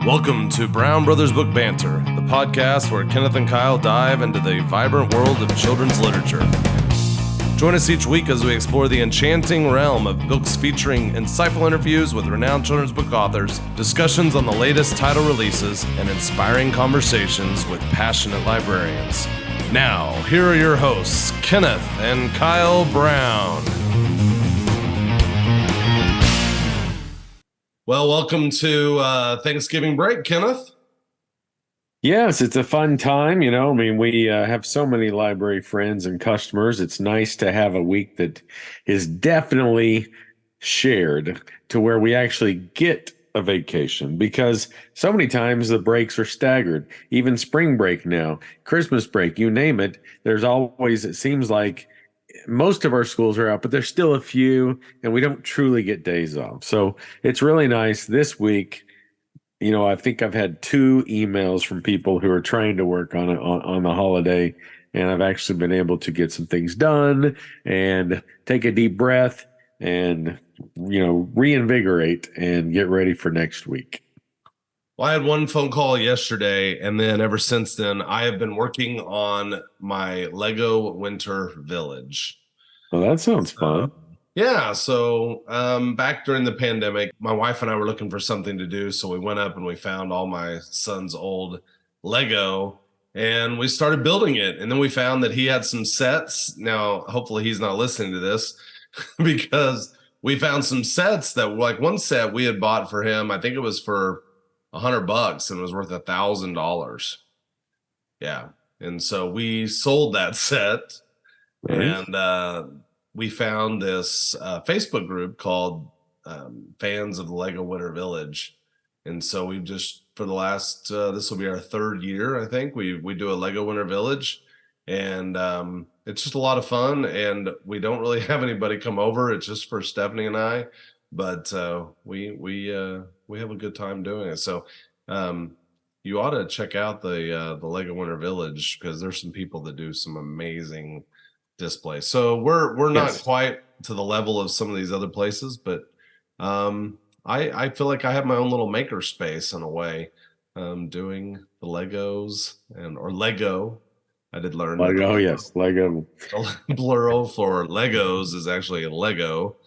Welcome to Brown Brothers Book Banter, the podcast where Kenneth and Kyle dive into the vibrant world of children's literature. Join us each week as we explore the enchanting realm of books featuring insightful interviews with renowned children's book authors, discussions on the latest title releases, and inspiring conversations with passionate librarians. Now, here are your hosts, Kenneth and Kyle Brown. Well, welcome to Thanksgiving break, Kenneth. Yes, it's a fun time. We have so many library friends and customers. It's nice to have a week that is definitely shared to where we actually get a vacation, because so many times the breaks are staggered. Even spring break now, Christmas break, you name it. There's always, it seems like most of our schools are out, but there's still a few, and we don't truly get days off. So it's really nice this week. I think I've had 2 emails from people who are trying to work on it on the holiday, and I've actually been able to get some things done and take a deep breath and, reinvigorate and get ready for next week. Well, I had one phone call yesterday, and then ever since then, I have been working on my Lego Winter Village. Well, that sounds fun. So back during the pandemic, my wife and I were looking for something to do, so we went up and we found all my son's old Lego, and we started building it. And then we found that he had some sets. Now, hopefully he's not listening to this because we found some sets that, like, one set we had bought for him, I think it was for $100 and it was worth $1,000. Yeah. And so we sold that set. Right. And we found this Facebook group called Fans of the Lego Winter Village. And so we just, for the last, this will be our 3rd year, I think, we do a Lego Winter Village. And it's just a lot of fun. And we don't really have anybody come over. It's just for Stephanie and I. But we have a good time doing it. So you ought to check out the Lego Winter Village, because there's some people that do some amazing displays. So we're not quite to the level of some of these other places, but I feel like I have my own little maker space in a way, doing the Legos or Lego. I did learn Lego. Yes, Lego. Plural for Legos is actually a Lego.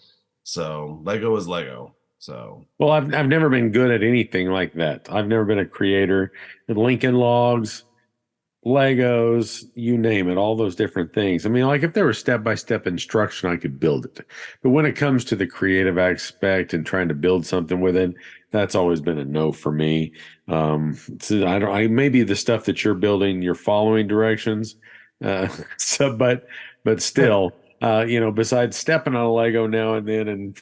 So Lego is Lego. So, well, I've never been good at anything like that. I've never been a creator. Lincoln Logs, Legos, you name it, all those different things. I mean, like, if there was step-by-step instruction, I could build it. But when it comes to the creative aspect and trying to build something with it, that's always been a no for me. So maybe the stuff that you're building, you're following directions. But still. Besides stepping on a Lego now and then, and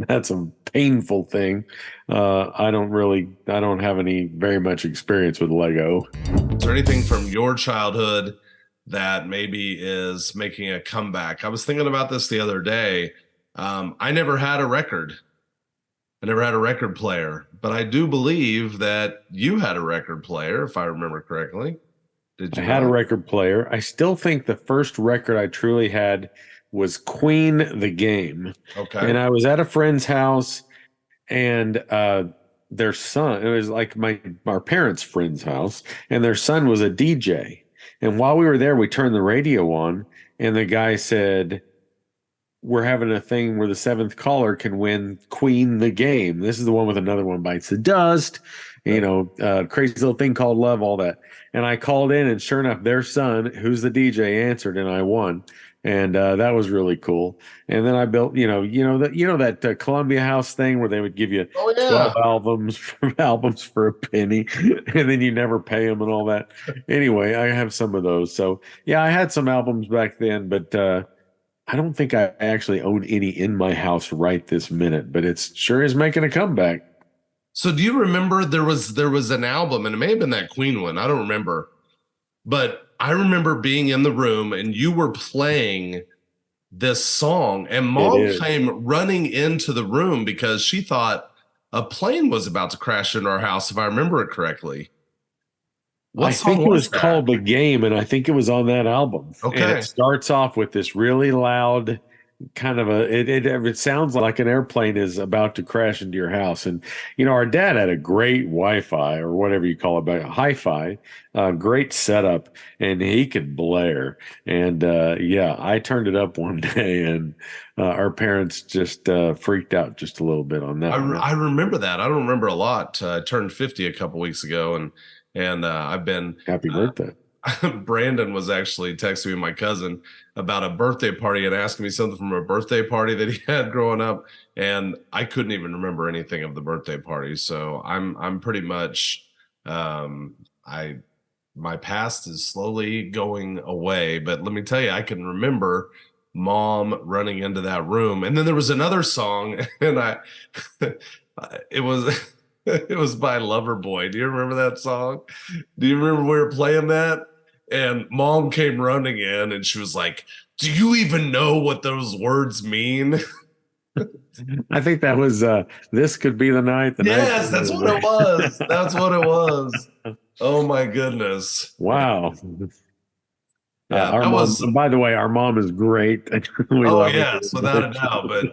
that's a painful thing. I don't have any very much experience with Lego. Is there anything from your childhood that maybe is making a comeback? I was thinking about this the other day. I never had a record. I never had a record player, but I do believe that you had a record player, if I remember correctly. I had a record player. I still think the first record I truly had was Queen the Game. Okay. And I was at a friend's house, and their son, it was like our parents' friend's house, and their son was a DJ. And while we were there, we turned the radio on, and the guy said, "We're having a thing where the 7th caller can win Queen the Game. This is the one with Another One Bites the Dust, Crazy Little Thing Called Love," all that. And I called in, and sure enough, their son, who's the DJ, answered, and I won. And that was really cool. And then I built, that Columbia House thing where they would give you 12 albums for a penny, and then you never pay them and all that. Anyway, I have some of those. So yeah, I had some albums back then, but I don't think I actually own any in my house right this minute. But it sure is making a comeback. So do you remember there was an album, and it may have been that Queen one, I don't remember, but I remember being in the room and you were playing this song, and Mom came running into the room because she thought a plane was about to crash into our house, if I remember it correctly. I think it was called The Game, and I think it was on that album. Okay. And it starts off with this really loud kind of it sounds like an airplane is about to crash into your house. And our dad had a great Wi-Fi, or whatever you call it, but hi-fi, great setup, and he could blare. And yeah, I turned it up one day, and our parents just freaked out just a little bit on that one. I remember that. I don't remember a lot. I turned 50 a couple weeks ago, and I've been Happy birthday. Brandon was actually texting me, my cousin, about a birthday party and asking me something from a birthday party that he had growing up, and I couldn't even remember anything of the birthday party. So I'm pretty much I my past is slowly going away, but let me tell you, I can remember mom running into that room. And then there was another song, and it was it was by Loverboy. Do you remember that song? Do you remember we were playing that? And mom came running in, and she was like, "Do you even know what those words mean?" I think that was This Could Be the Night. Yes, that's what it was. That's what it was. Oh my goodness. Wow. Yeah, our that mom, was. by the way, our mom is great. We Oh love her. yes, without a doubt. But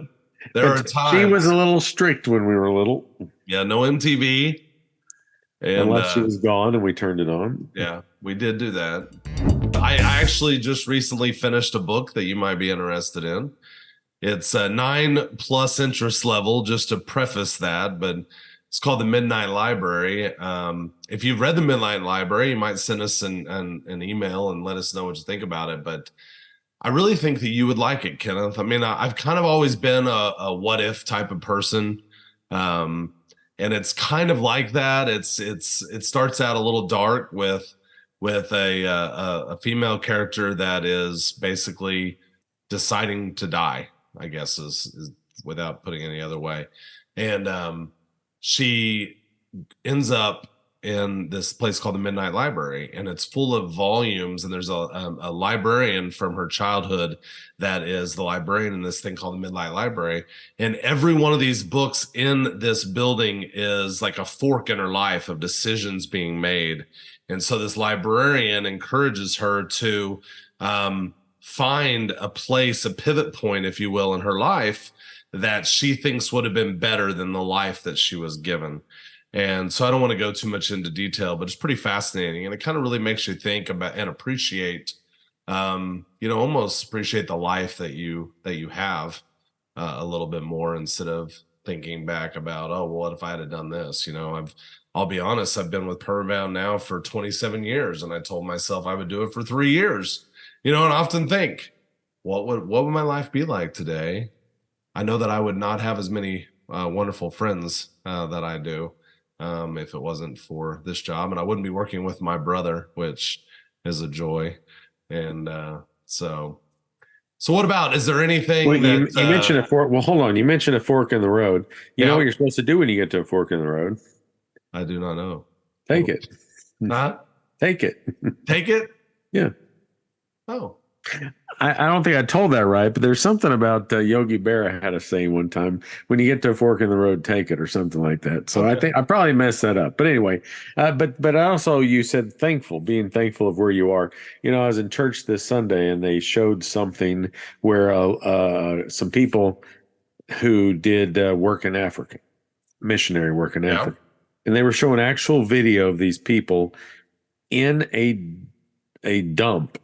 there are times she was a little strict when we were little. Yeah, no MTV. And Unless she was gone and we turned it on. Yeah, we did do that. I actually just recently finished a book that you might be interested in. It's a 9+ interest level, just to preface that, but it's called The Midnight Library. If you've read The Midnight Library, you might send us an email and let us know what you think about it. But I really think that you would like it, Kenneth. I mean, I've kind of always been a what if type of person. And it's kind of like that. It starts out a little dark with a female character that is basically deciding to die, I guess is without putting it any other way. And she ends up in this place called the Midnight Library, and it's full of volumes, and there's a librarian from her childhood that is the librarian in this thing called the Midnight Library, and every one of these books in this building is like a fork in her life of decisions being made. And so this librarian encourages her to find a place, a pivot point, if you will, in her life that she thinks would have been better than the life that she was given. And so I don't want to go too much into detail, but it's pretty fascinating. And it kind of really makes you think about and appreciate, almost appreciate the life that you have a little bit more, instead of thinking back about, oh, well, what if I had done this? I'll be honest, I've been with Permabound now for 27 years, and I told myself I would do it for 3 years, and I often think, what would my life be like today? I know that I would not have as many wonderful friends that I do if it wasn't for this job, and I wouldn't be working with my brother, which is a joy. And so what about, is there anything Well, that you mentioned a fork. Well, hold on. You mentioned a fork in the road. You Yeah. know what you're supposed to do when you get to a fork in the road? I do not know. Take it. Not Take it. take it? Yeah. Oh. I don't think I told that right, but there's something about Yogi Berra had a saying one time: when you get to a fork in the road, take it, or something like that. So Okay. I think I probably messed that up. But anyway, but also you said being thankful of where you are. I was in church this Sunday, and they showed something where some people who did work in Africa, missionary work in Yeah. Africa, and they were showing actual video of these people in a dump.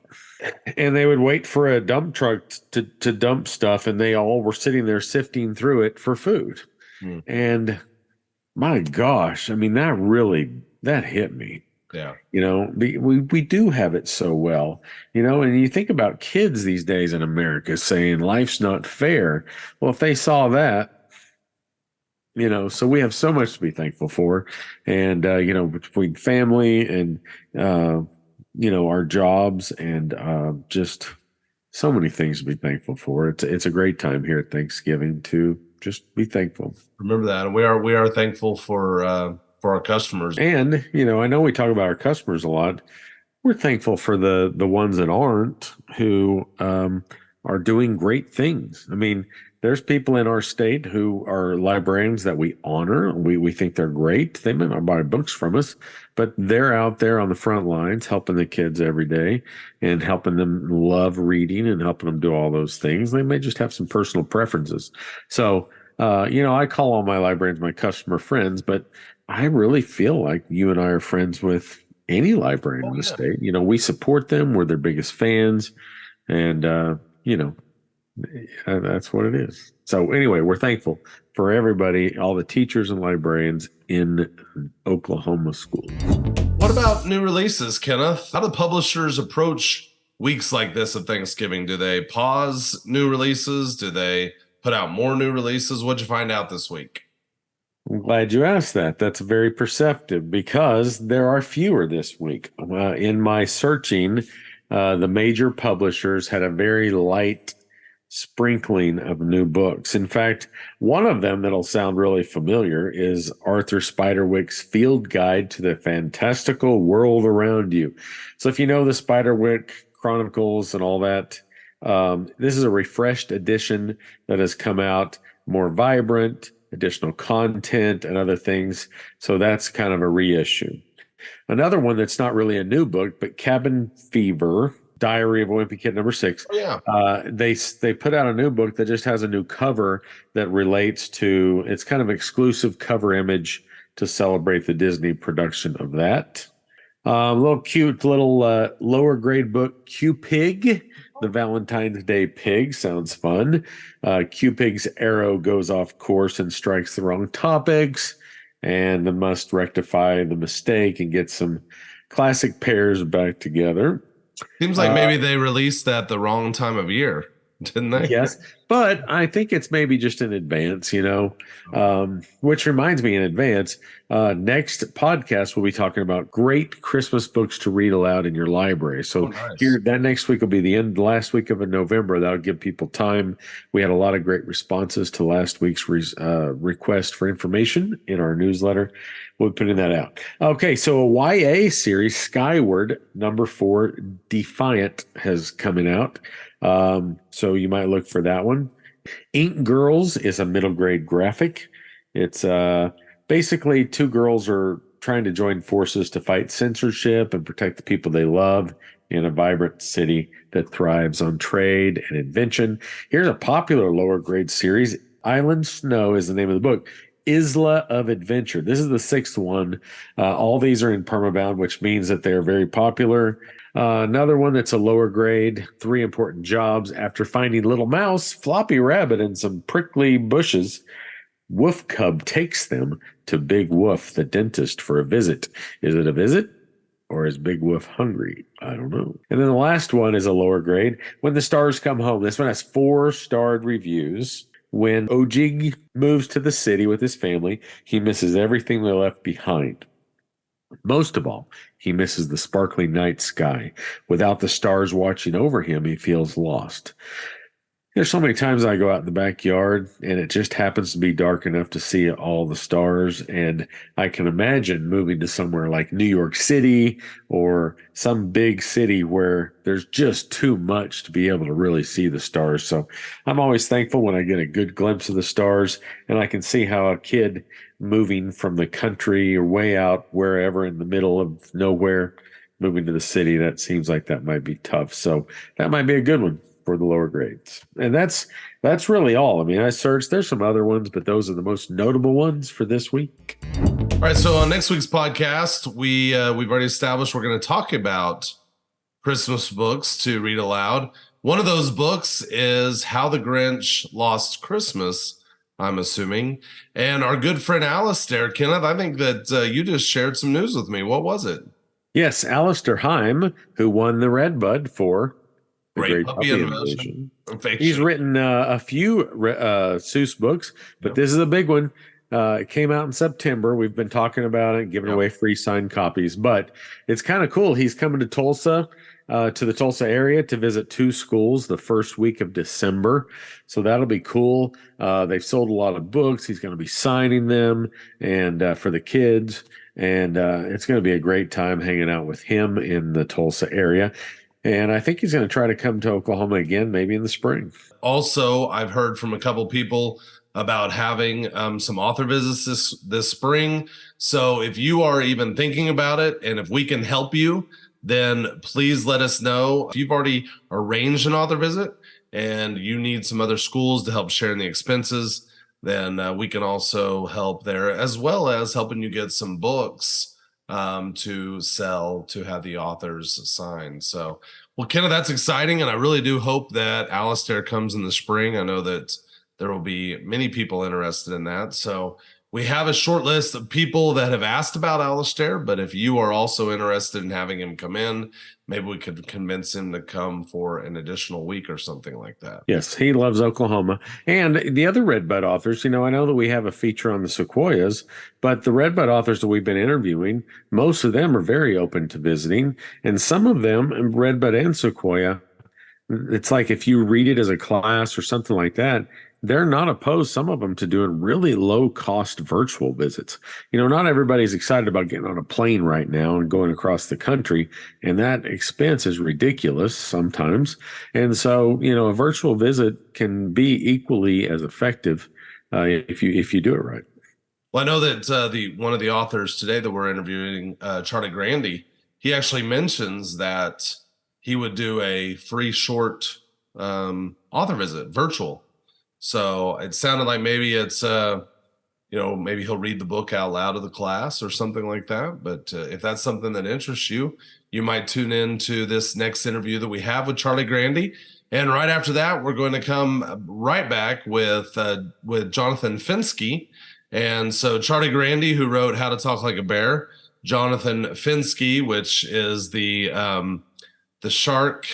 And they would wait for a dump truck to dump stuff, and they all were sitting there sifting through it for food. And my gosh, I mean, that hit me. Yeah. We do have it so well, and you think about kids these days in America saying life's not fair. Well, if they saw that, so we have so much to be thankful for. And, between family and, our jobs and just so many things to be thankful for. It's a great time here at Thanksgiving to just be thankful. Remember that. And we are thankful for our customers. And, I know we talk about our customers a lot. We're thankful for the ones that aren't, who are doing great things. I mean, there's people in our state who are librarians that we honor. We think they're great. They may not buy books from us, but they're out there on the front lines helping the kids every day and helping them love reading and helping them do all those things. They may just have some personal preferences. So, I call all my librarians my customer friends, but I really feel like you and I are friends with any librarian in the state. We support them. We're their biggest fans. And, that's what it is. So anyway, we're thankful for everybody, all the teachers and librarians in Oklahoma schools. What about new releases, Kenneth? How do publishers approach weeks like this of Thanksgiving? Do they pause new releases? Do they put out more new releases? What'd you find out this week? I'm glad you asked that. That's very perceptive because there are fewer this week. In my searching, the major publishers had a very light sprinkling of new books. In fact, one of them that'll sound really familiar is Arthur Spiderwick's Field Guide to the Fantastical World Around You. So if you know the Spiderwick Chronicles and all that, this is a refreshed edition that has come out, more vibrant, additional content and other things. So that's kind of a reissue. Another one that's not really a new book, but Cabin Fever, Diary of a Wimpy Kid #6. Oh, yeah. They put out a new book that just has a new cover that relates to, it's kind of exclusive cover image to celebrate the Disney production of that. Little cute little lower grade book, Q-Pig, the Valentine's Day pig. Sounds fun. Q-Pig's arrow goes off course and strikes the wrong topics and must rectify the mistake and get some classic pairs back together. Seems like maybe they released at the wrong time of year, didn't they? Yes, but I think it's maybe just in advance, which reminds me in advance, next podcast, we'll be talking about great Christmas books to read aloud in your library. So nice. Here, that next week will be the last week of November. That'll give people time. We had a lot of great responses to last week's request for information in our newsletter. We'll be putting that out. Okay, so a YA series, Skyward, #4, Defiant, has coming out. So you might look for that one. Ink Girls is a middle grade graphic. It's basically two girls are trying to join forces to fight censorship and protect the people they love in a vibrant city that thrives on trade and invention. Here's a popular lower grade series. Island Snow is the name of the book. Isla of Adventure. This is the 6th one. All these are in permabound, which means that they're very popular. Another one that's a lower grade, 3 Important Jobs. After finding Little Mouse, Floppy Rabbit, and some prickly bushes, Wolf Cub takes them to Big Wolf, the dentist, for a visit. Is it a visit? Or is Big Wolf hungry? I don't know. And then the last one is a lower grade, When the Stars Come Home. This one has 4-starred reviews. When Ojig moves to the city with his family, he misses everything they left behind. Most of all, he misses the sparkling night sky. Without the stars watching over him, he feels lost. There's so many times I go out in the backyard and it just happens to be dark enough to see all the stars. And I can imagine moving to somewhere like New York City or some big city where there's just too much to be able to really see the stars. So I'm always thankful when I get a good glimpse of the stars and I can see how a kid moving from the country or way out wherever in the middle of nowhere, moving to the city, that seems like that might be tough. So that might be a good one for the lower grades. And that's really all. I mean, I searched, there's some other ones, but those are the most notable ones for this week. All right, so on next week's podcast, we've already established we're going to talk about Christmas books to read aloud. One of those books is How the Grinch Lost Christmas, I'm assuming. And our good friend Alistair, Kenneth, I think that you just shared some news with me. What was it? Yes, Alistair Heim, who won the Redbud for the Great Puppy Invasion. He's written a few Seuss books, but this is a big one. It came out in September. We've been talking about it, giving away free signed copies, but it's kind of cool. He's coming to Tulsa, to the Tulsa area to visit 2 schools the first week of December. So that'll be cool. They've sold a lot of books. He's going to be signing them and for the kids. And it's going to be a great time hanging out with him in the Tulsa area. And I think he's going to try to come to Oklahoma again, maybe in the spring. Also, I've heard from a couple people about having some author visits this spring. So if you are even thinking about it, and if we can help you, then please let us know. If you've already arranged an author visit and you need some other schools to help share in the expenses, then we can also help there, as well as helping you get some books to sell, to have the authors sign. So, well, Kenna, that's exciting. And I really do hope that Alistair comes in the spring. I know that there will be many people interested in that. So we have a short list of people that have asked about Alistair, but if you are also interested in having him come in, maybe we could convince him to come for an additional week or something like that. Yes, he loves Oklahoma. And the other Redbud authors, I know that we have a feature on the Sequoias, but the Redbud authors that we've been interviewing, most of them are very open to visiting. And some of them, Redbud and Sequoia, it's like if you read it as a class or something like that, they're not opposed, some of them, to doing really low cost virtual visits. Not everybody's excited about getting on a plane right now and going across the country, and that expense is ridiculous sometimes. And so, a virtual visit can be equally as effective if you do it right. Well, I know that one of the authors today that we're interviewing, Charlie Grandy, he actually mentions that he would do a free short author visit, virtual. So it sounded like maybe it's, maybe he'll read the book out loud to the class or something like that. But if that's something that interests you, you might tune in to this next interview that we have with Charlie Grandy. And right after that, we're going to come right back with Jonathan Fenske. And so Charlie Grandy, who wrote How to Talk Like a Bear, Jonathan Fenske, which is the shark.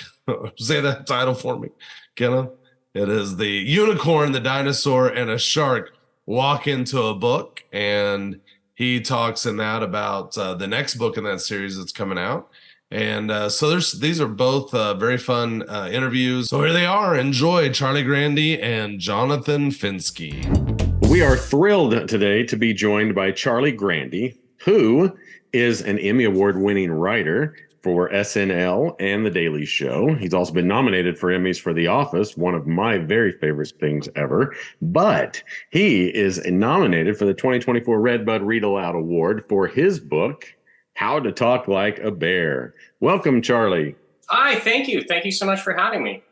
Say that title for me, Kenna. It is the unicorn, the dinosaur, and a shark walk into a book. And he talks in that about the next book in that series that's coming out. And so these are both very fun interviews. So here they are. Enjoy Charlie Grandy and Jonathan Fenske. We are thrilled today to be joined by Charlie Grandy, who is an Emmy Award-winning writer for SNL and The Daily Show. He's also been nominated for Emmys for The Office, one of my very favorite things ever. But he is nominated for the 2024 Redbud Read Aloud Award for his book, How to Talk Like a Bear. Welcome, Charlie. Hi, thank you. Thank you so much for having me.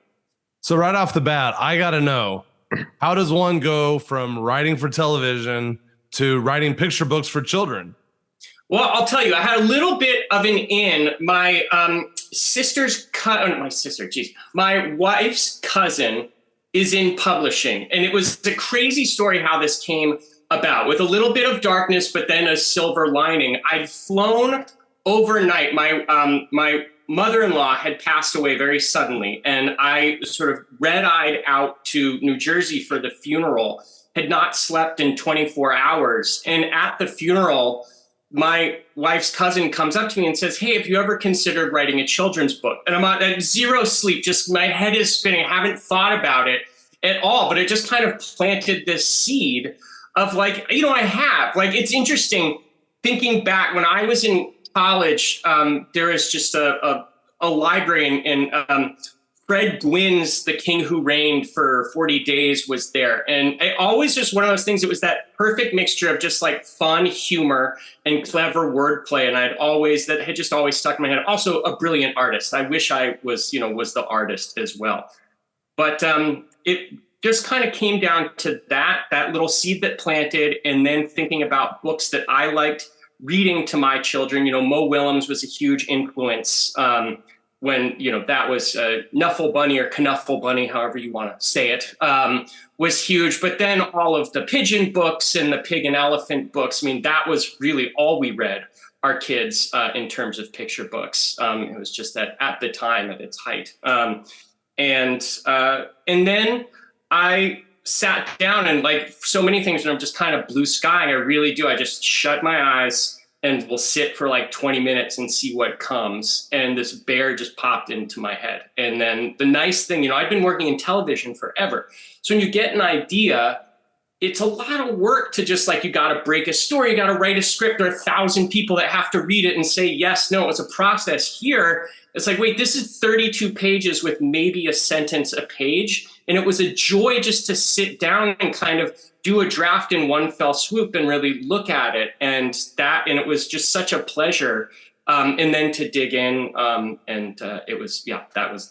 So right off the bat, I got to know, how does one go from writing for television to writing picture books for children? Well, I'll tell you, I had a little bit of an in. My my wife's cousin is in publishing. And it was a crazy story how this came about, with a little bit of darkness, but then a silver lining. I'd flown overnight. My mother-in-law had passed away very suddenly, and I sort of red-eyed out to New Jersey for the funeral, had not slept in 24 hours. And at the funeral, my wife's cousin comes up to me and says, "Hey, have you ever considered writing a children's book?" And I'm at zero sleep, just my head is spinning. I haven't thought about it at all, but it just kind of planted this seed of I have. It's interesting thinking back when I was in college, there is just a library in Fred Gwynn's The King Who Reigned for 40 Days was there. And it always just one of those things, it was that perfect mixture of just fun humor and clever wordplay. And that had just always stuck in my head. Also a brilliant artist. I wish I was the artist as well. But it just kind of came down to that little seed that planted, and then thinking about books that I liked reading to my children. Mo Willems was a huge influence when, that was Knuffle Bunny or Knuffle Bunny, however you want to say it, was huge. But then all of the pigeon books and the pig and elephant books, that was really all we read our kids in terms of picture books. It was just that at the time at its height. And then I sat down and so many things when I'm just kind of blue sky, I really do. I just shut my eyes and will sit for 20 minutes and see what comes. And this bear just popped into my head. And then the nice thing, I've been working in television forever. So when you get an idea, it's a lot of work to just you got to break a story, you got to write a script. There are 1,000 people that have to read it and say yes, no. It's a process. Here, It's like, wait, this is 32 pages with maybe a sentence a page. And it was a joy just to sit down and kind of do a draft in one fell swoop and really look at it. And it was just such a pleasure. And then to dig in, it was,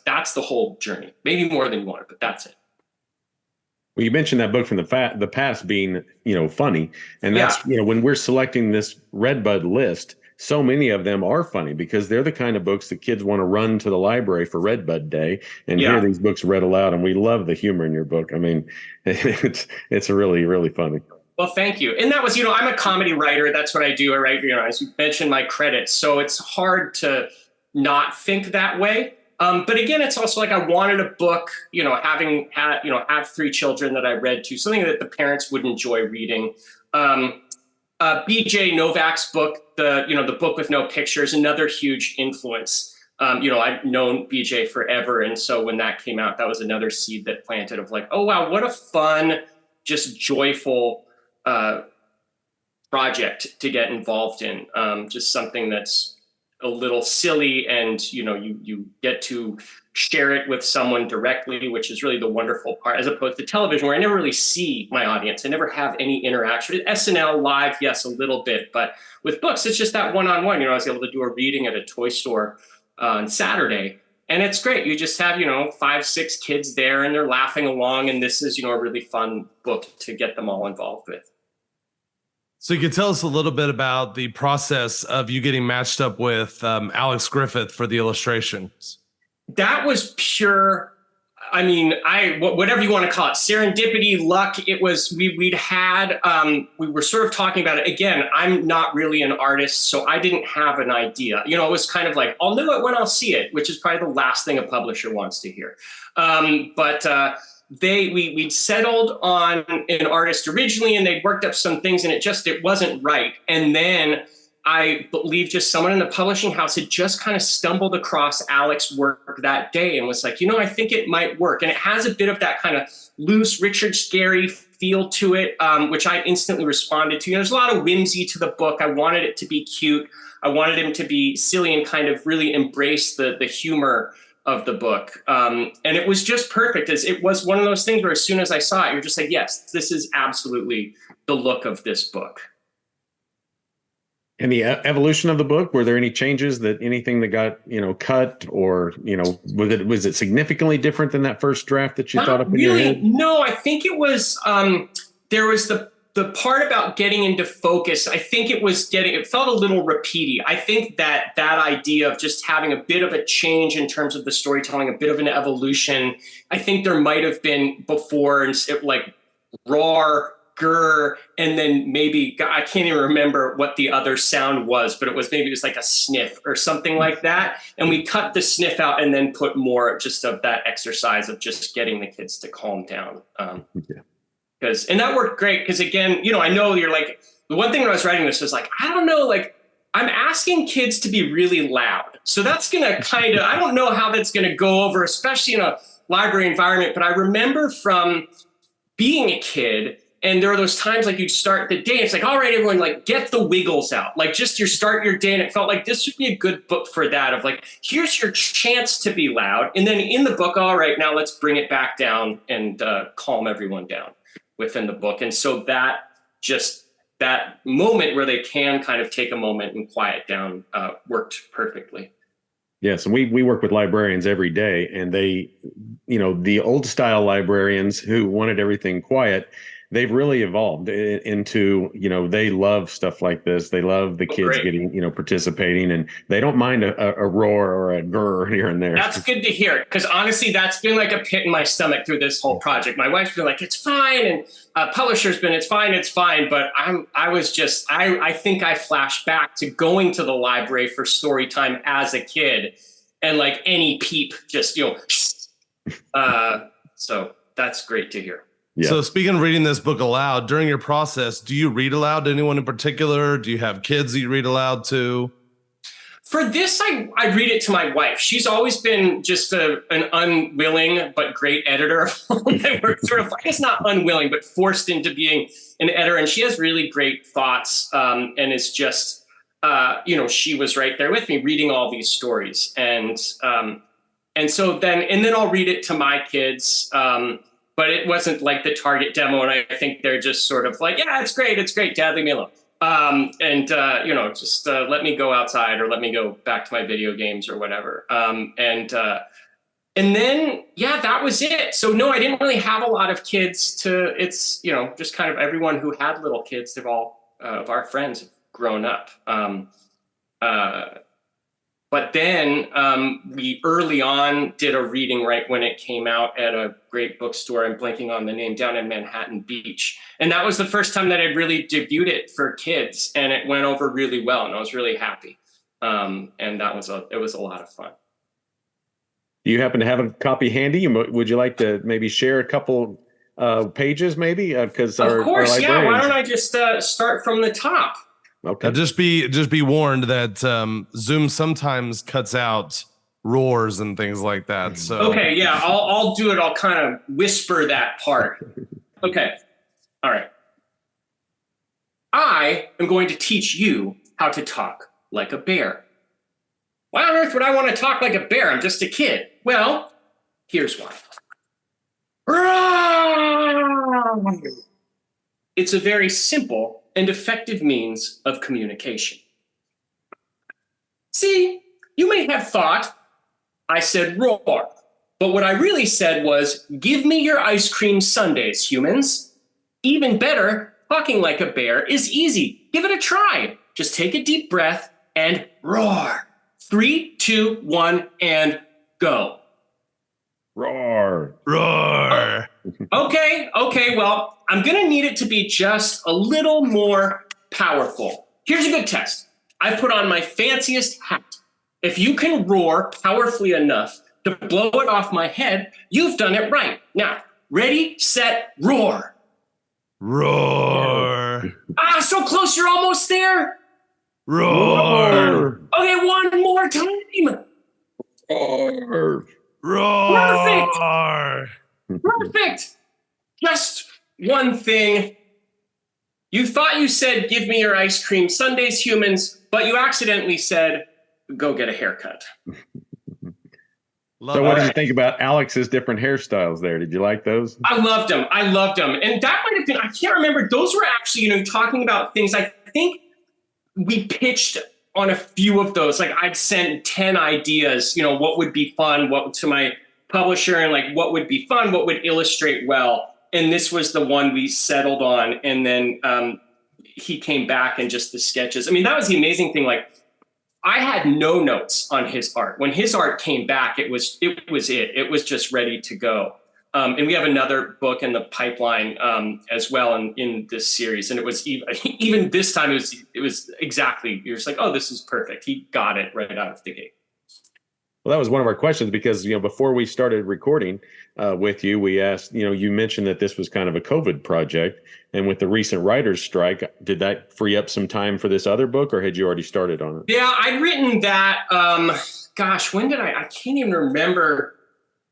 that's the whole journey. Maybe more than you wanted, but that's it. Well, you mentioned that book from the past being, funny. And that's, when we're selecting this Redbud list, so many of them are funny because they're the kind of books that kids want to run to the library for Redbud Day and hear these books read aloud. And we love the humor in your book. I mean, it's really, really funny. Well, thank you. And that was, I'm a comedy writer. That's what I do. I write, as you mentioned, my credits. So it's hard to not think that way. But again, it's also like I wanted a book, having had, have 3 children that I read to, something that the parents would enjoy reading. BJ Novak's book, the book with no pictures, another huge influence. I've known BJ forever. And so when that came out, that was another seed that planted of like, oh, wow, what a fun, just joyful project to get involved in. Just something that's a little silly and, you get to share it with someone directly, which is really the wonderful part, as opposed to television where I never really see my audience. I never have any interaction. SNL live, yes, a little bit, but with books, it's just that one-on-one. I was able to do a reading at a toy store on Saturday, and it's great. You just have, 5, 6 kids there and they're laughing along. And this is, a really fun book to get them all involved with. So you could tell us a little bit about the process of you getting matched up with Alex Griffith for the illustrations. That was pure, whatever you want to call it, serendipity, luck. It was, we were sort of talking about it. Again, I'm not really an artist, so I didn't have an idea. It was kind of like, I'll know it when I'll see it, which is probably the last thing a publisher wants to hear. We'd settled on an artist originally and they'd worked up some things and it wasn't right. And then I believe just someone in the publishing house had just kind of stumbled across Alex's work that day and was like, I think it might work. And it has a bit of that kind of loose Richard Scarry feel to it, which I instantly responded to. There's a lot of whimsy to the book. I wanted it to be cute. I wanted him to be silly and kind of really embrace the humor of the book. And it was just perfect. As it was one of those things where as soon as I saw it, you're just like, yes, this is absolutely the look of this book. And the evolution of the book, were there any changes anything that got, cut or, was it significantly different than that first draft that you thought up in your head? No, I think it was, there was the part about getting into focus. I think it felt a little repeaty. I think that idea of just having a bit of a change in terms of the storytelling, a bit of an evolution. I think there might have been before, and like roar, grr, and then maybe, I can't even remember what the other sound was, but it was like a sniff or something like that. And we cut the sniff out and then put more just of that exercise of just getting the kids to calm down. And that worked great. Because again, I know you're like, the one thing when I was writing this was like, I don't know, like I'm asking kids to be really loud. So that's going to kind of, I don't know how that's going to go over, especially in a library environment. But I remember from being a kid, and there are those times like you'd start the day, it's like, all right, everyone, like get the Wiggles out. Like just start your day. And it felt like this would be a good book for that, of like, here's your chance to be loud. And then in the book, all right, now let's bring it back down and calm everyone down within the book. And so that moment where they can kind of take a moment and quiet down worked perfectly. Yes, and we work with librarians every day, and they, the old style librarians who wanted everything quiet, they've really evolved into, they love stuff like this. They love the kids getting, participating, and they don't mind a roar or a grr here and there. That's good to hear, because honestly, that's been like a pit in my stomach through this whole project. My wife's been like, it's fine, and publisher's been, it's fine. But I think I flashed back to going to the library for story time as a kid, and like any peep, just so that's great to hear. Yeah. So speaking of reading this book aloud, during your process, do you read aloud to anyone in particular? Do you have kids that you read aloud to? For this, I read it to my wife. She's always been just an unwilling but great editor of all my work. Sort of, I guess not unwilling, but forced into being an editor. And she has really great thoughts and is just she was right there with me reading all these stories. And so then I'll read it to my kids. But it wasn't like the target demo. And I think they're just sort of like, yeah, it's great. Dad, leave me alone. Just let me go outside or let me go back to my video games or whatever. And then, yeah, that was it. So no, I didn't really have a lot of kids it's, just kind of everyone who had little kids, they've all of our friends have grown up. But then we early on did a reading right when it came out at a great bookstore, I'm blanking on the name, down in Manhattan Beach. And that was the first time that I'd really debuted it for kids, and it went over really well, and I was really happy. And it was a lot of fun. Do you happen to have a copy handy? Would you like to maybe share a couple pages maybe? Because of course, yeah. Why don't I just start from the top? Okay. Just be warned that Zoom sometimes cuts out roars and things like that. So okay, yeah, I'll do it. I'll kind of whisper that part. Okay, all right. I am going to teach you how to talk like a bear. Why on earth would I want to talk like a bear? I'm just a kid. Well, here's why. It's a very simple and effective means of communication. See, you may have thought I said roar, but what I really said was, give me your ice cream sundaes, humans. Even better, talking like a bear is easy. Give it a try. Just take a deep breath and roar. 3, 2, 1, and go. Roar. Roar. Okay, well, I'm gonna need it to be just a little more powerful. Here's a good test. I've put on my fanciest hat. If you can roar powerfully enough to blow it off my head, you've done it right. Now, ready, set, roar. Roar. So close, you're almost there. Roar. Okay, one more time. Roar. Roar. Perfect. Just one thing. You thought you said, give me your ice cream sundaes, humans, but you accidentally said, go get a haircut. So what did you think about Alex's different hairstyles there? Did you like those? I loved them. And that might have been, I can't remember. Those were actually, talking about things. I think we pitched on a few of those. Like I'd sent 10 ideas, what would be fun, to my publisher, and like what would be fun, what would illustrate well. And this was the one we settled on. And then he came back and just the sketches. I mean, that was the amazing thing. Like I had no notes on his art. When his art came back, it was just ready to go. And we have another book in the pipeline as well in this series. And it was even this time, it was exactly, you're just like, oh, this is perfect. He got it right out of the gate. Well, that was one of our questions because, before we started recording with you, we asked, you mentioned that this was kind of a COVID project. And with the recent writer's strike, did that free up some time for this other book, or had you already started on it? Yeah, I'd written that. When did I can't even remember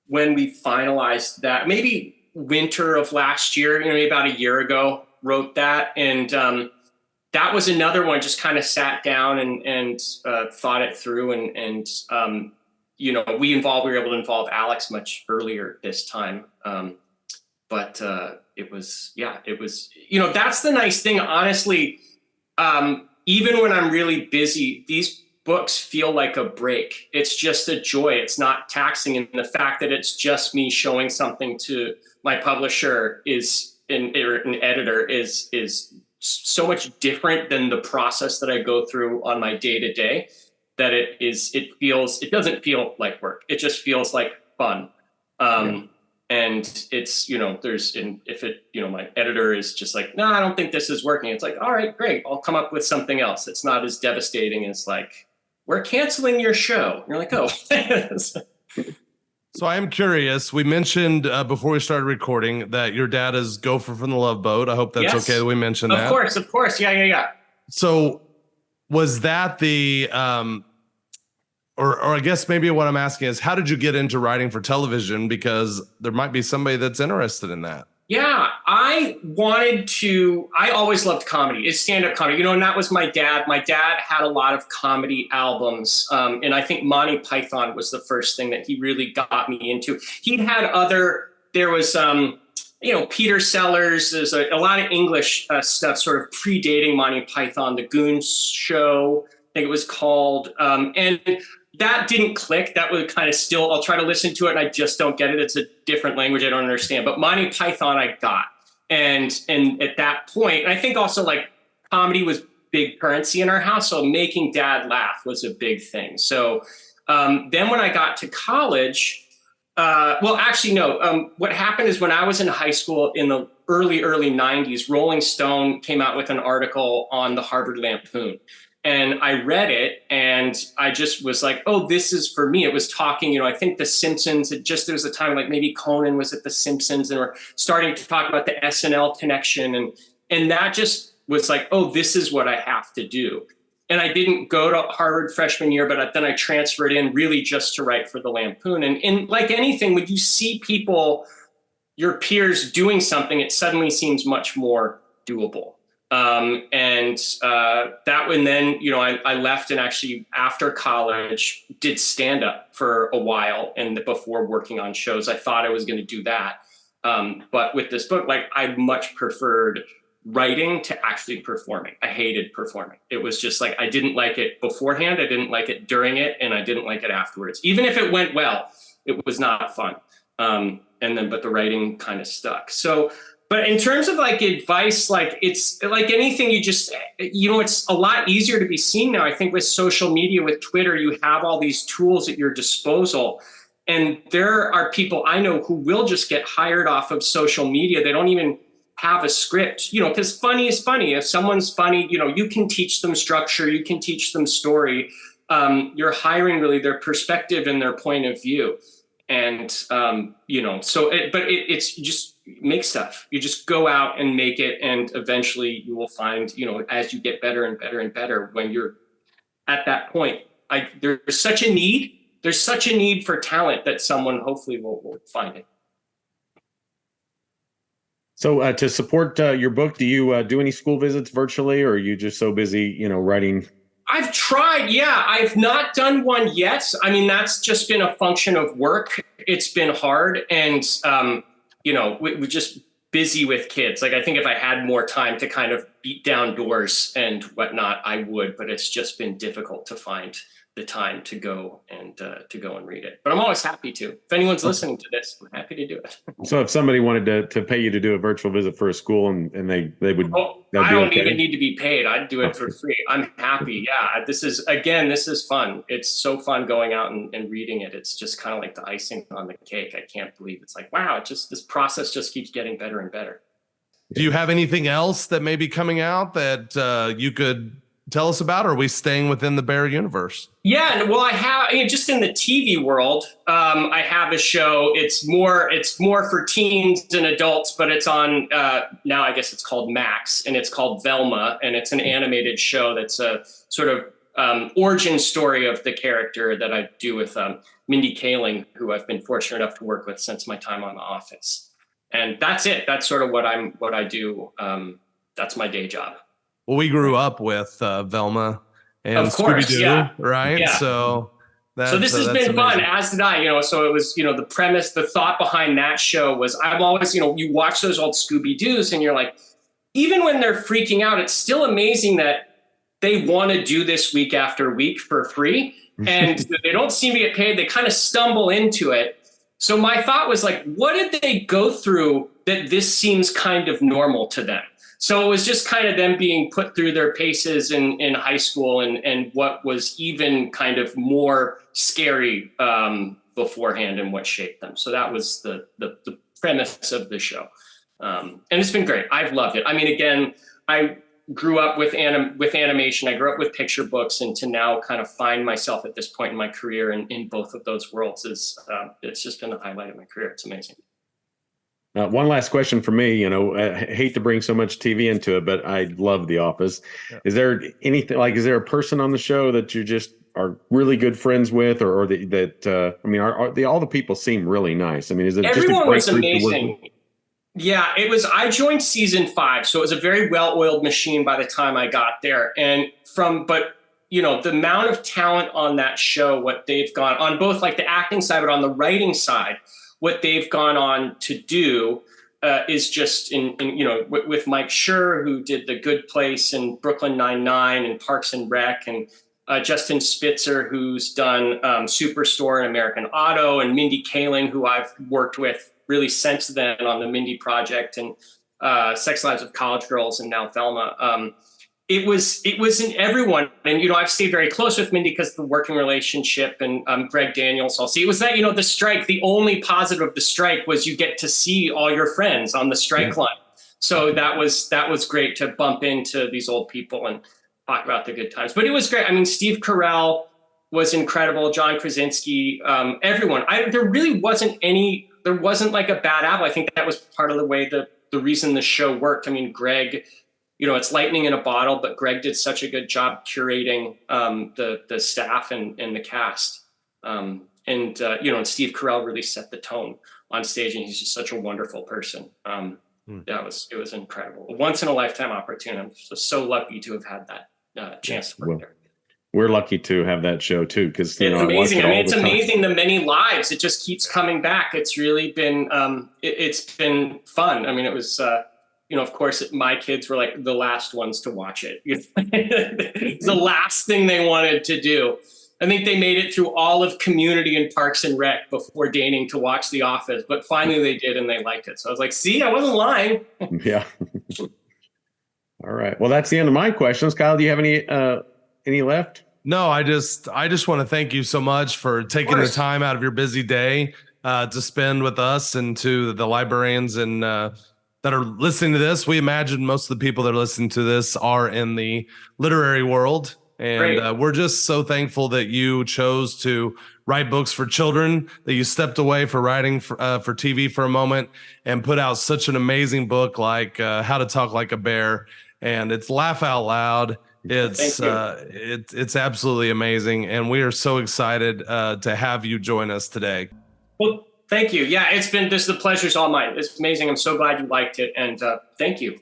when we finalized that. Maybe winter of last year, maybe about a year ago, wrote that. And that was another one, just kind of sat down and thought it through. And we were able to involve Alex much earlier this time. But it was, that's the nice thing, honestly. Even when I'm really busy, these books feel like a break. It's just a joy. It's not taxing. And the fact that it's just me showing something to my publisher an editor is so much different than the process that I go through on my day-to-day, that it doesn't feel like work. It just feels like fun. And it's, my editor is just like, no, I don't think this is working. It's like, all right, great. I'll come up with something else. It's not as devastating as like, we're canceling your show. You're like, oh. So I am curious. We mentioned before we started recording that your dad is Gopher from the Love Boat. I hope that's okay that we mentioned that. Of course. Yeah. So was that the, or I guess maybe what I'm asking is, how did you get into writing for television? Because there might be somebody that's interested in that. Yeah, I always loved comedy. It's stand-up comedy, and that was my dad. My dad had a lot of comedy albums. And I think Monty Python was the first thing that he really got me into. He'd had there was, Peter Sellers. There's a lot of English stuff sort of predating Monty Python, The Goon Show, I think it was called. And that didn't click. That was kind of still, I'll try to listen to it and I just don't get it. It's a different language I don't understand. But Monty Python I got. And at that point, and I think also like comedy was big currency in our house. So making dad laugh was a big thing. So then when I got to college, what happened is when I was in high school in the early 90s, Rolling Stone came out with an article on the Harvard Lampoon. And I read it and I just was like, oh, this is for me. It was talking, I think The Simpsons, there was a time like maybe Conan was at The Simpsons and we're starting to talk about the SNL connection. And that just was like, oh, this is what I have to do. And I didn't go to Harvard freshman year, but then I transferred in really just to write for the Lampoon. And like anything, when you see people, your peers doing something, it suddenly seems much more doable. I left and actually after college did stand up for a while. And before working on shows, I thought I was going to do that. But with this book, like I much preferred writing to actually performing. I hated performing. It was just like, I didn't like it beforehand. I didn't like it during it. And I didn't like it afterwards. Even if it went well, it was not fun. But the writing kind of stuck. But in terms of like advice, like it's like anything it's a lot easier to be seen now. I think with social media, with Twitter, you have all these tools at your disposal. And there are people I know who will just get hired off of social media. They don't even have a script, because funny is funny. If someone's funny, you can teach them structure, you can teach them story. You're hiring really their perspective and their point of view. And, it's just make stuff. You just go out and make it. And eventually you will find, as you get better and better and better, when you're at that point, there's such a need for talent that someone hopefully will find it. So to support your book, do you do any school visits virtually, or are you just so busy, writing? I've tried. Yeah, I've not done one yet. I mean, that's just been a function of work. It's been hard. And, we're just busy with kids. Like, I think if I had more time to kind of beat down doors and whatnot, I would, but it's just been difficult to find the time to go and read it. But I'm always happy to. If anyone's listening to this, I'm happy to do it. So if somebody wanted to pay you to do a virtual visit for a school and they would, I don't even need to be paid. I'd do it for free. I'm happy. Yeah. This is fun. It's so fun going out and reading it. It's just kind of like the icing on the cake. I can't believe it's like, wow, this process just keeps getting better and better. Do you have anything else that may be coming out that you could tell us about, or are we staying within the Bear universe? Yeah, well, I have just in the TV world. I have a show. It's more for teens and adults, but it's on now. I guess it's called Max, and it's called Velma, and it's an animated show that's a sort of origin story of the character that I do with Mindy Kaling, who I've been fortunate enough to work with since my time on The Office. And that's it. That's sort of what I do. That's my day job. Well, we grew up with Velma and of course, Scooby-Doo, yeah. right? Yeah. So this has been amazing. Fun, as did I. So it was, the premise, the thought behind that show was I'm always, you watch those old Scooby-Doos and you're like, even when they're freaking out, it's still amazing that they want to do this week after week for free. And they don't seem to get paid. They kind of stumble into it. So my thought was like, what did they go through that this seems kind of normal to them? So it was just kind of them being put through their paces in high school and what was even kind of more scary beforehand and what shaped them. So that was the premise of the show. And it's been great. I've loved it. I mean, again, I grew up with animation. I grew up with picture books, and to now kind of find myself at this point in my career in both of those worlds it's just been the highlight of my career. It's amazing. One last question for me, I hate to bring so much TV into it, but I love The Office. Yeah. Is there anything is there a person on the show that you just are really good friends with, or all the people seem really nice? I mean, is it everyone was amazing? Yeah, it was. I joined season 5, so it was a very well-oiled machine by the time I got there. But the amount of talent on that show, what they've gone on both like the acting side, but on the writing side, what they've gone on to do is just with Mike Schur, who did The Good Place and Brooklyn Nine-Nine and Parks and Rec, and Justin Spitzer, who's done Superstore and American Auto, and Mindy Kaling, who I've worked with really since then on the Mindy Project and Sex Lives of College Girls and now Velma. It was in everyone. And, I've stayed very close with Mindy because of the working relationship, and Greg Daniels. I'll see. It was that, the strike, the only positive of the strike was you get to see all your friends on the strike line. So that was great to bump into these old people and talk about the good times. But it was great. I mean, Steve Carell was incredible. John Krasinski, everyone. There wasn't like a bad apple. I think that was part of the way the reason the show worked. I mean, Greg, it's lightning in a bottle, but Greg did such a good job curating the staff and the cast. And Steve Carell really set the tone on stage, and he's just such a wonderful person. It was incredible. A once in a lifetime opportunity. I'm so lucky to have had that chance to work there. We're lucky to have that show too, because it's amazing. It's amazing the many lives. It just keeps coming back. It's really been it's been fun. I mean, it was of course my kids were like the last ones to watch it. It's the last thing they wanted to do. I think they made it through all of Community and Parks and Rec before deigning to watch The Office, but finally they did, and they liked it. So I was like, see, I wasn't lying. Yeah. All right. Well, that's the end of my questions. Kyle, do you have any left? No, I just want to thank you so much for taking the time out of your busy day to spend with us, and to the librarians and that are listening to this. We imagine most of the people that are listening to this are in the literary world, and we're just so thankful that you chose to write books for children, that you stepped away for writing for TV for a moment and put out such an amazing book like How to Talk Like a Bear, and it's laugh out loud. It's absolutely amazing, and we are so excited to have you join us today. Well, thank you. Yeah, the pleasure's all mine. It's amazing. I'm so glad you liked it, and thank you.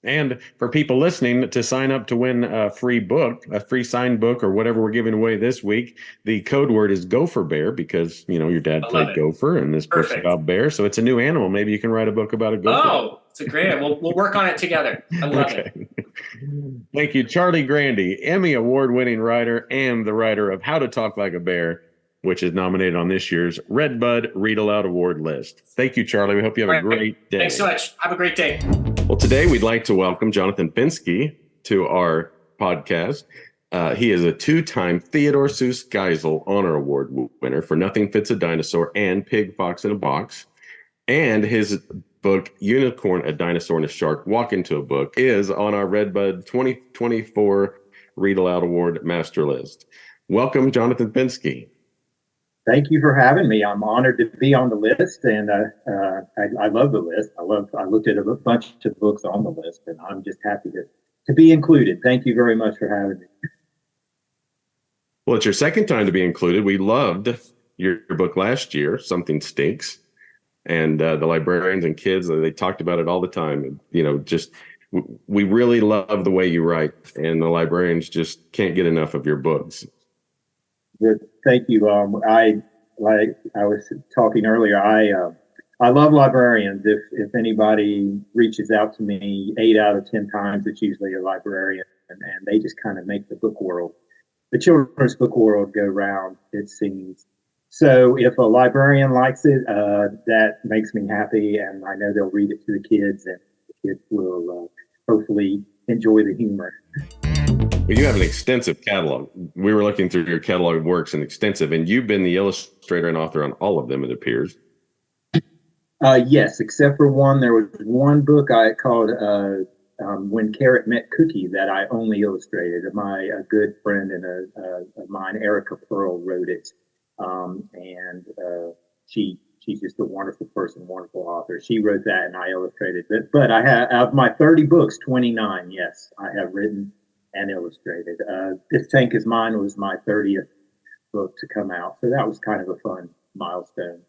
And for people listening, to sign up to win a free book, a free signed book, or whatever we're giving away this week, the code word is Gopher Bear, because your dad played Gopher, and this book's about bears. So it's a new animal. Maybe you can write a book about a gopher. Oh, it's a great. We'll work on it together. I love it. Thank you, Charlie Grandy, Emmy award-winning writer and the writer of How to Talk Like a Bear, which is nominated on this year's Redbud Read Aloud Award list. Thank you, Charlie. We hope you have a great day. Thanks so much. Have a great day. Well, today we'd like to welcome Jonathan Fenske to our podcast. He is a 2-time Theodore Seuss Geisel Honor Award winner for Nothing Fits a Dinosaur and Pig, Fox in a Box. And his book, Unicorn, a Dinosaur and a Shark Walk Into a Book, is on our Redbud 2024 Read Aloud Award master list. Welcome, Jonathan Fenske. Thank you for having me. I'm honored to be on the list, and I love the list. I looked at a bunch of books on the list, and I'm just happy to be included. Thank you very much for having me. Well, it's your second time to be included. We loved your book last year, Something Stinks, and the librarians and kids, they talked about it all the time. We really love the way you write, and the librarians just can't get enough of your books. Good. Thank you. I was talking earlier, I love librarians. If anybody reaches out to me, 8 out of 10 times, it's usually a librarian, and they just kind of make the book world, the children's book world, go round, it seems. So if a librarian likes it, that makes me happy, and I know they'll read it to the kids, and the kids will hopefully enjoy the humor. Well, you have an extensive catalog. We were looking through your catalog of works, and extensive, and you've been the illustrator and author on all of them, it appears. Yes, except for one. There was one book I called When Carrot Met Cookie that I only illustrated. My good friend and of mine, Erica Pearl, wrote it, and she's just a wonderful person, wonderful author. She wrote that, and I illustrated it. But I have, of my 30 books, 29, yes, I have written and illustrated. This Tank Is Mine was my 30th book to come out, so that was kind of a fun milestone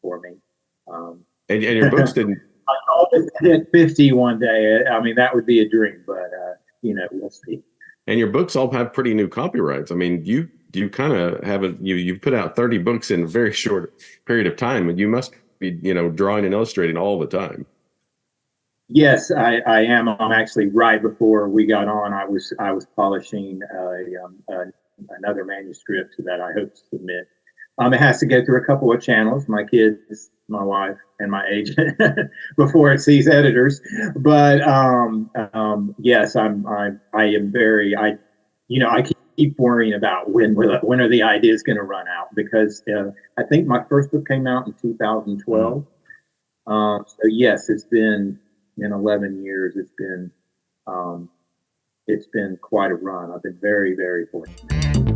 for me. And your books didn't. My I'll just hit 50 one day. I mean, that would be a dream, but we'll see. And your books all have pretty new copyrights. I mean, you kind of have you've put out 30 books in a very short period of time, and you must be, drawing and illustrating all the time. Yes, I am. I'm actually, right before we got on, I was polishing another manuscript that I hope to submit. It has to go through a couple of channels, my kids, my wife, and my agent before it sees editors. But yes, I am very, I keep worrying about when are the ideas going to run out, because I think my first book came out in 2012. So yes, it's been in 11 years. It's been quite a run. I've been very, very fortunate.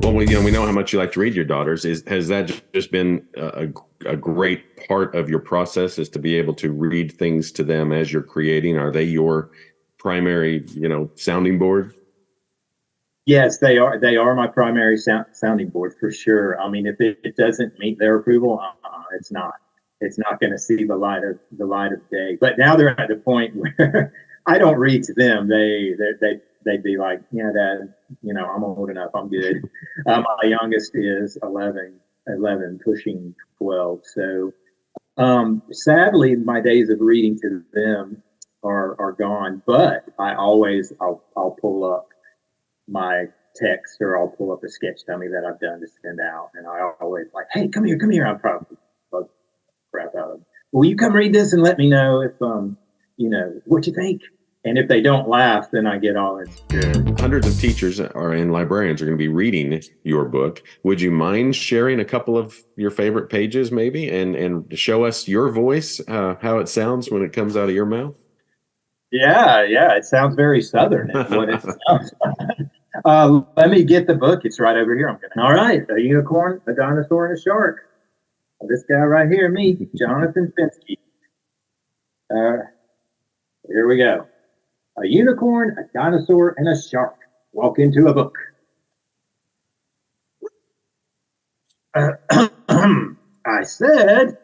Well, we know how much you like to read your daughters. Has that just been a great part of your process, is to be able to read things to them as you're creating? Are they your primary, sounding board? Yes, they are. They are my primary sounding board for sure. I mean, if it doesn't meet their approval, it's not. It's not going to see the light of day. But now they're at the point where I don't read to them. They'd be like, yeah, Dad, I'm old enough. I'm good. My youngest is 11, pushing 12. So sadly, my days of reading to them are gone. But I'll pull up my text, or I'll pull up a sketch dummy that I've done to send out, and I always like, hey, come here. I'm probably bug crap out of them. Will you come read this and let me know if what you think? And if they don't laugh, then I get all insecure. Hundreds of teachers and librarians are going to be reading your book. Would you mind sharing a couple of your favorite pages, maybe, and show us your voice, how it sounds when it comes out of your mouth? Yeah, it sounds very Southern. Is what it sounds. Let me get the book. It's right over here. All right, a unicorn, a dinosaur, and a shark. This guy right here, me, Jonathan Fenske. Here we go. A unicorn, a dinosaur, and a shark walk into a book. I said,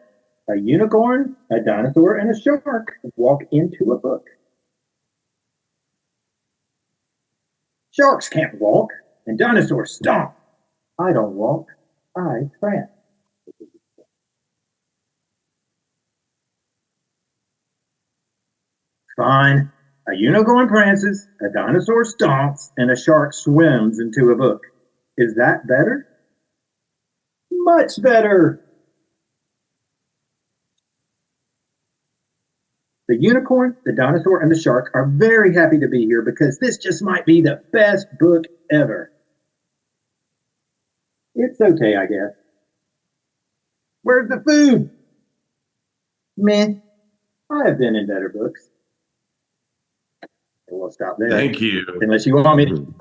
a unicorn, a dinosaur, and a shark walk into a book. Sharks can't walk, and dinosaurs stomp. I don't walk, I prance. Fine. A unicorn prances, a dinosaur stomps, and a shark swims into a book. Is that better? Much better. The unicorn, the dinosaur, and the shark are very happy to be here because this just might be the best book ever. It's okay, I guess. Where's the food? Meh. I have been in better books. We'll stop there. Thank you. Unless you want me to.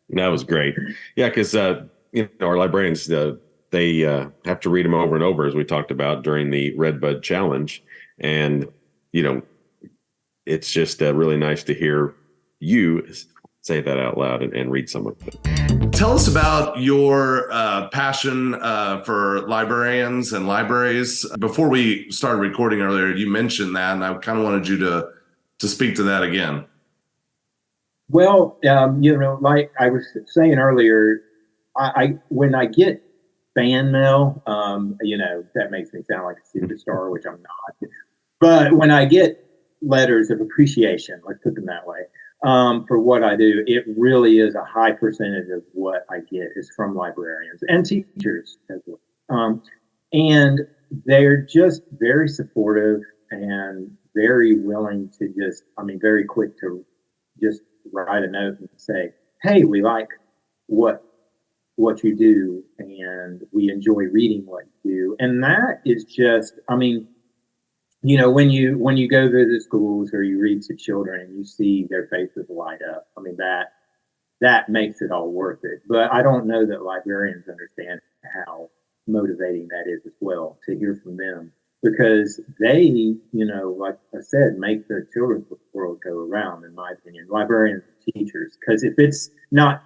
That was great. Yeah, because our librarians, they have to read them over and over, as we talked about during the Redbud Challenge, and it's just really nice to hear you say that out loud and read some of it. Tell us about your passion for librarians and libraries. Before we started recording earlier, you mentioned that, and I kind of wanted you to speak to that again. Well, like I was saying earlier, when I get fan mail, that makes me sound like a superstar, which I'm not. But when I get letters of appreciation, let's put them that way, for what I do, it really is a high percentage of what I get is from librarians and teachers as well. And they're just very supportive and very willing to very quick to just write a note and say, hey, we like what you do and we enjoy reading what you do. And that is just, when you go through the schools or you read to children and you see their faces light up, that makes it all worth it. But I don't know that librarians understand how motivating that is as well, to hear from them. Because they, like I said, make the children's world go around, in my opinion, librarians and teachers. Because if it's not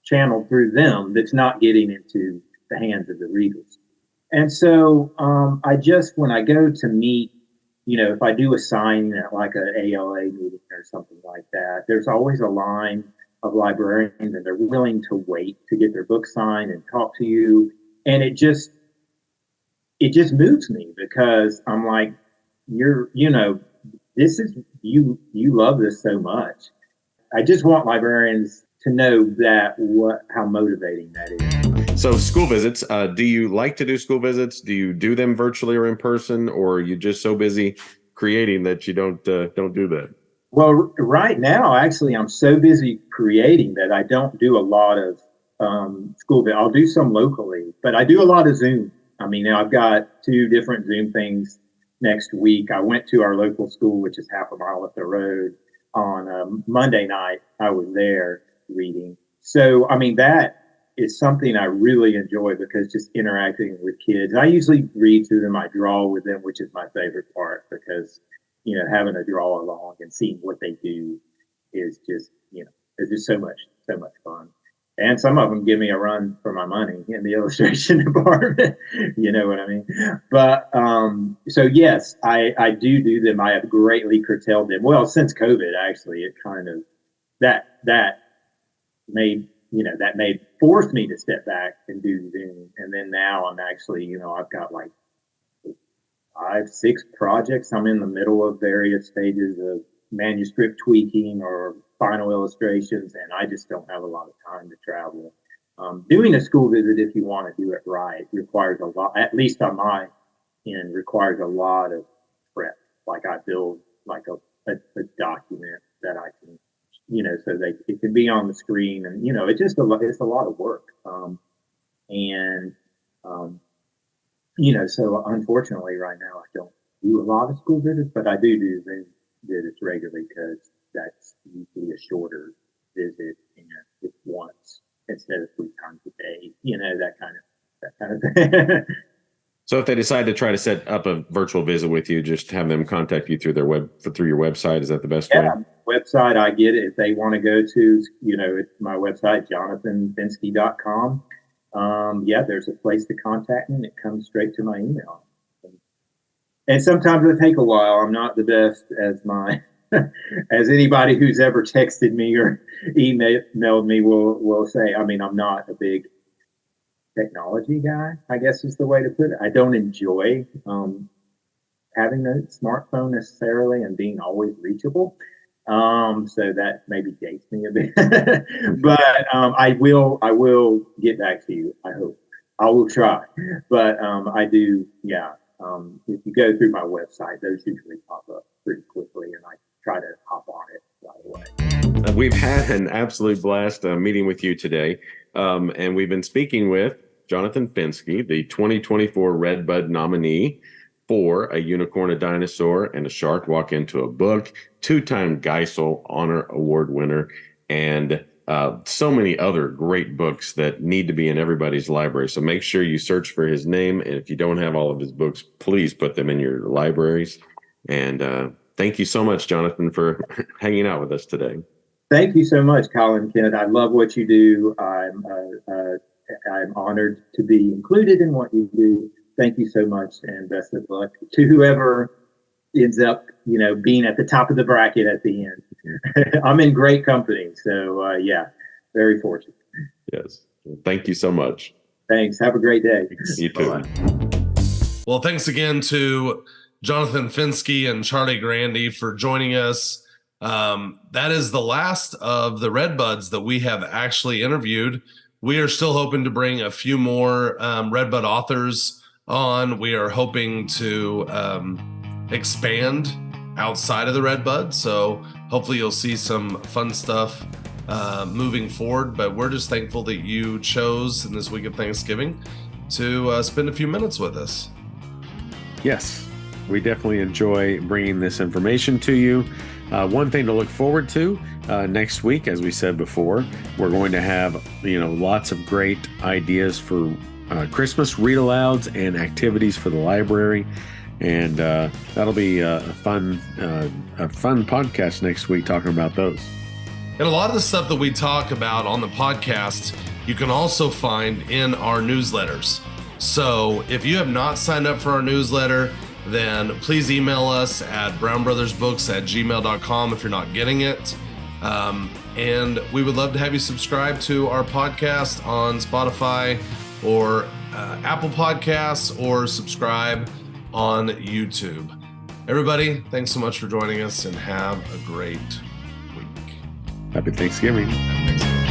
channeled through them, that's not getting into the hands of the readers. And so when I go to meet if I do a signing at like an ALA meeting or something like that, there's always a line of librarians and they're willing to wait to get their book signed and talk to you. And it just moves me because I'm like, this is, you love this so much. I just want librarians to know how motivating that is. So school visits, do you like to do school visits? Do you do them virtually or in person, or are you just so busy creating that you don't do that? Well, right now, actually, I'm so busy creating that I don't do a lot of school visits. I'll do some locally, but I do a lot of Zoom. I mean, I've got 2 different Zoom things next week. I went to our local school, which is half a mile up the road. On Monday night, I was there reading. So, I mean, that is something I really enjoy because just interacting with kids. I usually read to them. I draw with them, which is my favorite part because, having to draw along and seeing what they do is just, it's just so much fun. And some of them give me a run for my money in the illustration department. You know what I mean? But so yes, I do them. I have greatly curtailed them. Well, since COVID, actually, it kind of that forced me to step back and do Zoom. And then now I'm actually, I've got like 5-6 projects. I'm in the middle of various stages of manuscript tweaking or final illustrations, and I just don't have a lot of time to travel. Doing a school visit, if you want to do it right, requires a lot, at least on my end, requires a lot of prep. Like I build like a document that I can, so it can be on the screen, and it's a lot of work. So unfortunately right now I don't do a lot of school visits, but I do Zoom visits regularly because that's usually a shorter visit and it's once instead of 3 times a day, that kind of thing. So if they decide to try to set up a virtual visit with you, just have them contact you through through your website. Is that the best way? Website, I get it. If they want to go to, it's my website, jonathanfenske.com. There's a place to contact me and it comes straight to my email. And sometimes it take a while. I'm not the best as anybody who's ever texted me or emailed me will say. I mean, I'm not a big technology guy, I guess is the way to put it. I don't enjoy having a smartphone necessarily and being always reachable. So that maybe dates me a bit, but I will get back to you. I hope I will try, but I do. Yeah. If you go through my website, those usually pop up pretty quickly, and I try to hop on it right away. We've had an absolute blast meeting with you today, and we've been speaking with Jonathan Fenske, the 2024 Redbud nominee for A Unicorn, a Dinosaur, and a Shark Walk Into a Book, 2-time Geisel Honor Award winner, and so many other great books that need to be in everybody's library. So make sure you search for his name. And if you don't have all of his books, please put them in your libraries. And thank you so much, Jonathan, for hanging out with us today. Thank you so much, Colin Kenneth. I love what you do. I'm honored to be included in what you do. Thank you so much, and best of luck to whoever ends up, being at the top of the bracket at the end. I'm in great company. So, very fortunate. Yes. Thank you so much. Thanks. Have a great day. You too. Bye-bye. Well, thanks again to Jonathan Fenske and Charlie Grandy for joining us. That is the last of the Redbuds that we have actually interviewed. We are still hoping to bring a few more Redbud authors on. We are hoping to expand outside of the Redbud, so hopefully you'll see some fun stuff moving forward. But we're just thankful that you chose in this week of Thanksgiving to spend a few minutes with us. Yes, we definitely enjoy bringing this information to you. One thing to look forward to next week, as we said before, we're going to have lots of great ideas for Christmas read-alouds and activities for the library. And that'll be a fun podcast next week talking about those. And a lot of the stuff that we talk about on the podcast, you can also find in our newsletters. So if you have not signed up for our newsletter, then please email us at brownbrothersbooks@gmail.com if you're not getting it. And we would love to have you subscribe to our podcast on Spotify or Apple Podcasts, or subscribe on YouTube. Everybody, thanks so much for joining us, and have a great week. Happy Thanksgiving. Happy Thanksgiving.